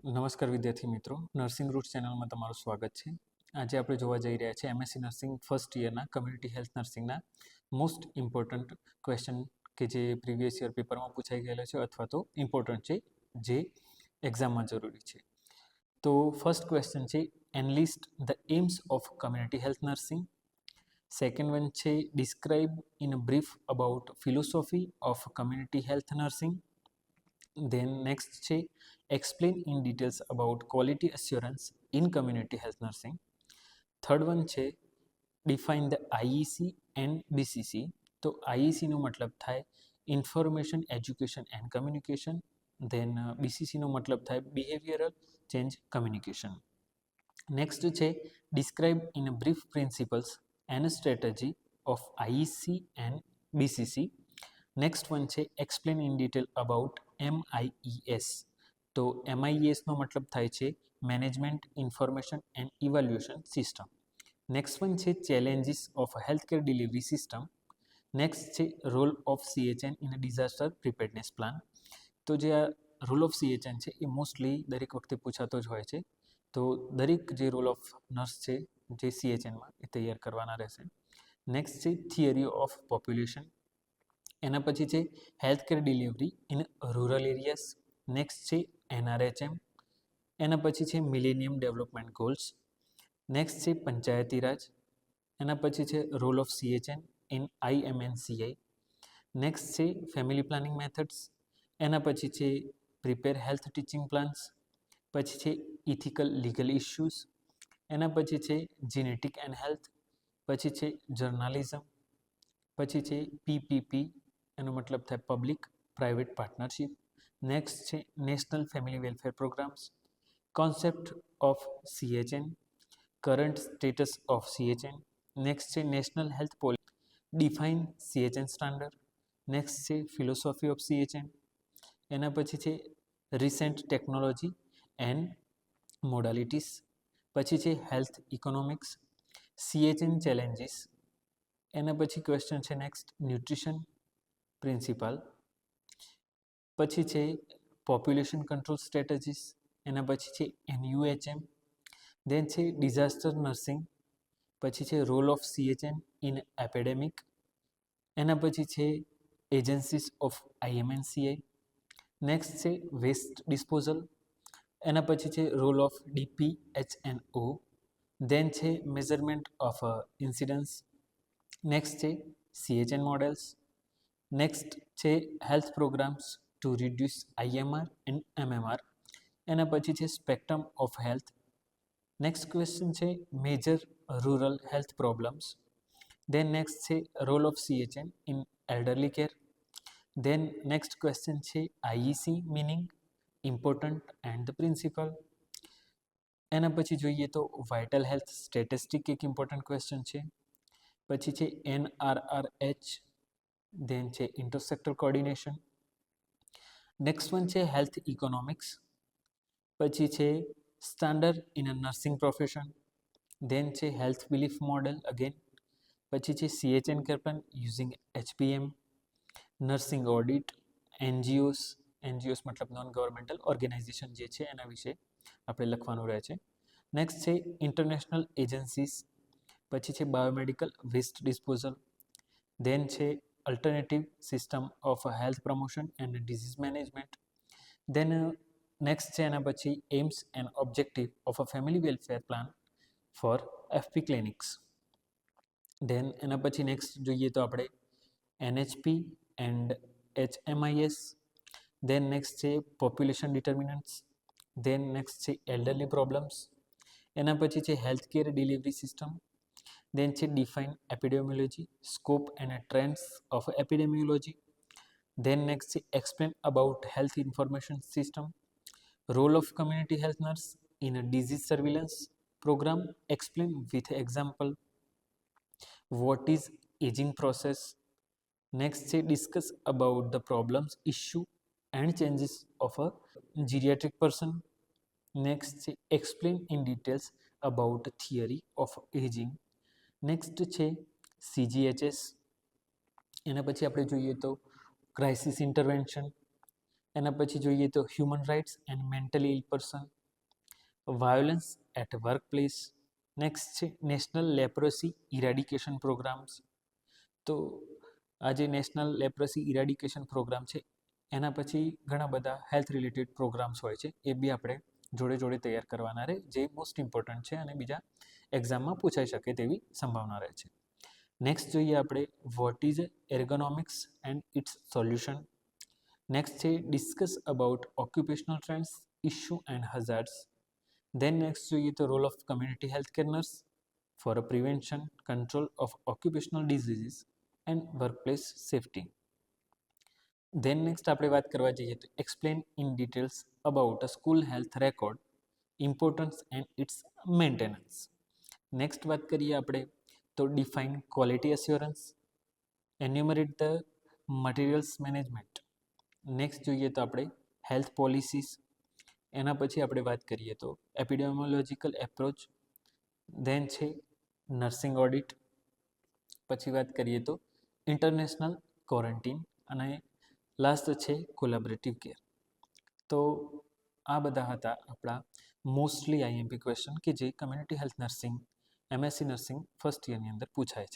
નમસ્કાર વિદ્યાર્થી મિત્રો, નર્સિંગ રૂટ ચેનલમાં તમારું સ્વાગત છે. આજે આપણે જોવા જઈ રહ્યા છીએ એમએસસી નર્સિંગ ફર્સ્ટ યરના કમ્યુનિટી હેલ્થ નર્સિંગના મોસ્ટ ઇમ્પોર્ટન્ટ ક્વેશ્ચન કે જે પ્રીવિયસ યર પેપરમાં પૂછાઈ ગયેલા છે અથવા તો ઇમ્પોર્ટન્ટ છે, જે એક્ઝામમાં જરૂરી છે. તો ફર્સ્ટ ક્વેશ્ચન છે, enlist the aims of community health nursing. Second one છે, describe in a brief about philosophy of community health nursing. Then next છે, explain in details about quality assurance in community health nursing. Third one છે, define the IEC and BCC. તો IEC નો મતલબ થાય information education and communication. Then BCC નો મતલબ થાય behavioural change communication. Next છે, describe in a brief principles and strategy of IEC and BCC. Next one છે, explain in detail about MIES. તો MIES નો મતલબ થાય છે management information and evaluation system. Next one છે, challenges of healthcare delivery system. Next છે, role of CHN in a disaster preparedness plan. તો જે આ રોલ ઓફ CHN છે એ મોસ્ટલી દરેક વખતે પૂછાતો જ હોય છે. તો દરેક જે રોલ ઓફ નર્સ છે જે CHNમાં એ તૈયાર કરવાના રહેશે. નેક્સ્ટ છે, થિયરી ઓફ પોપ્યુલેશન. એના પછી છે healthcare delivery in rural areas. Next છે NRHM. એના પછી છે મિલેનિયમ ડેવલપમેન્ટ ગોલ્સ. નેક્સ્ટ છે પંચાયતી રાજ. એના પછી છે role of CHN in IMNCI. Next છે ફેમિલી પ્લાનિંગ મેથડ્સ. એના પછી છે પ્રિપેર હેલ્થ ટીચિંગ પ્લાન્સ. પછી છે ઇથિકલ લીગલ ઇશ્યુઝ. એના પછી છે જીનેટિક એન્ડ હેલ્થ. પછી છે જર્નાલિઝમ. પછી છે PPP, એનો મતલબ થાય પબ્લિક પ્રાઇવેટ પાર્ટનરશિપ. નેક્સ્ટ છે national family welfare programmes. Concept of CHN, current status of CHN. Next છે national health policy, define CHN standard. Next છે ફિલોસોફી ઓફ CHN. એના પછી છે રિસેન્ટ ટેકનોલોજી એન્ડ મોડાલિટીસ. પછી છે હેલ્થ ઇકોનોમિક્સ, CHN ચેલેન્જીસ. એના પછી ક્વેશ્ચન છે નેક્સ્ટ ન્યુટ્રિશન પ્રિન્સિપલ. પછી છે પોપ્યુલેશન કંટ્રોલ સ્ટ્રેટેજીસ. એના પછી છે NUHM. દેન છે ડિઝાસ્ટર નર્સિંગ. પછી છે role of CHN in epidemic. એના પછી છે એજન્સીસ ઓફ IMNCI. નેક્સ્ટ છે વેસ્ટ ડિસ્પોઝલ. એના પછી છે રોલ ઓફ DPHNO. દેન છે મેઝરમેન્ટ ઓફ ઇન્સિડન્સ. નેક્સ્ટ છે CHN મોડેલ્સ. નેક્સ્ટ છે health programmes to reduce IMR and MMR. એના પછી છે spectrum of health. Next question છે major rural health problems. Then next છે role of CHN in elderly care. Then next question છે IEC meaning, important and the principle. એના પછી જોઈએ તો વાઇટલ હેલ્થ સ્ટેટિસ્ટિક એક ઇમ્પોર્ટન્ટ ક્વેશ્ચન છે. પછી છે NRRH. દેન છે ઇન્ટરસેક્ટર કોર્ડિનેશન. નેક્સ્ટ વન છે હેલ્થ ઇકોનોમિક્સ. પછી છે standard in a nursing profession. Then છે હેલ્થ બિલીફ મોડેલ અગેન. પછી છે CHN care plan using HPM. Nursing audit, NGOs. NGOs મતલબ નોન ગવર્મેન્ટલ ઓર્ગેનાઇઝેશન જે છે એના વિશે આપણે લખવાનું રહે છે. નેક્સ્ટ છે ઇન્ટરનેશનલ એજન્સીસ. પછી છે બાયોમેડિકલ વેસ્ટ ડિસ્પોઝલ. દેન છે alternative system of health promotion and disease management. Then next છે એના પછી aims and objective of a family welfare plan for FP clinics. Then એના પછી નેક્સ્ટ જોઈએ તો આપણે NHP and HMIS. Then next છે પોપ્યુલેશન ડિટર્મિનન્ટ્સ. દેન નેક્સ્ટ છે એલ્ડરલી પ્રોબ્લેમ્સ. એના પછી છે health care delivery system. Then છે define epidemiology, scope and trends of epidemiology. Then next છે explain about health information system, role of community health nurse in a disease surveillance programme, explain with example. What is ageing process. Next છે discuss about the problems, issue and changes of a geriatric person. Next છે explain in details about theory of ageing. Next છે CGHS. એના પછી આપણે જોઈએ તો crisis intervention. એના પછી જોઈએ તો human rights and mentally ill person, violence at workplace. Next છે નેશનલ લેપ્રોસી ઇરેડિકેશન પ્રોગ્રામ્સ. તો આ જે નેશનલ લેપ્રોસી ઇરેડિકેશન પ્રોગ્રામ છે એના પછી ઘણા બધા હેલ્થ રિલેટેડ પ્રોગ્રામ્સ હોય છે, એ બી આપણે જોડે જોડે તૈયાર કરવાના રહે, જે મોસ્ટ ઇમ્પોર્ટન્ટ છે અને બીજા એક્ઝામમાં પૂછાઈ શકે તેવી સંભાવના રહે છે. નેક્સ્ટ જોઈએ આપણે what is ergonomics and its solution. Next છે discuss about occupational trends, issue and hazards. Then next જોઈએ તો role of community health care nurse for prevention control of occupational diseases and workplace safety. Then next આપણે વાત કરવા જઈએ તો explain in details about a school health record, importance and its maintenance. Next વાત કરીએ આપણે તો define quality assurance, enumerate the materials management. Next જોઈએ તો આપણે હેલ્થ પોલિસીસ. એના પછી આપણે વાત કરીએ તો એપિડેમિયોલોજીકલ એપ્રોચ. ધેન છે નર્સિંગ ઓડિટ. પછી વાત કરીએ તો ઇન્ટરનેશનલ ક્વોરન્ટીન અને લાસ્ટ છે કોલેબરેટિવ કેર. તો આ બધા હતા આપણા મોસ્ટલી આઈએમપી ક્વેશ્ચન કે જે community health nursing MSc nursing first યરની અંદર પૂછાય છે.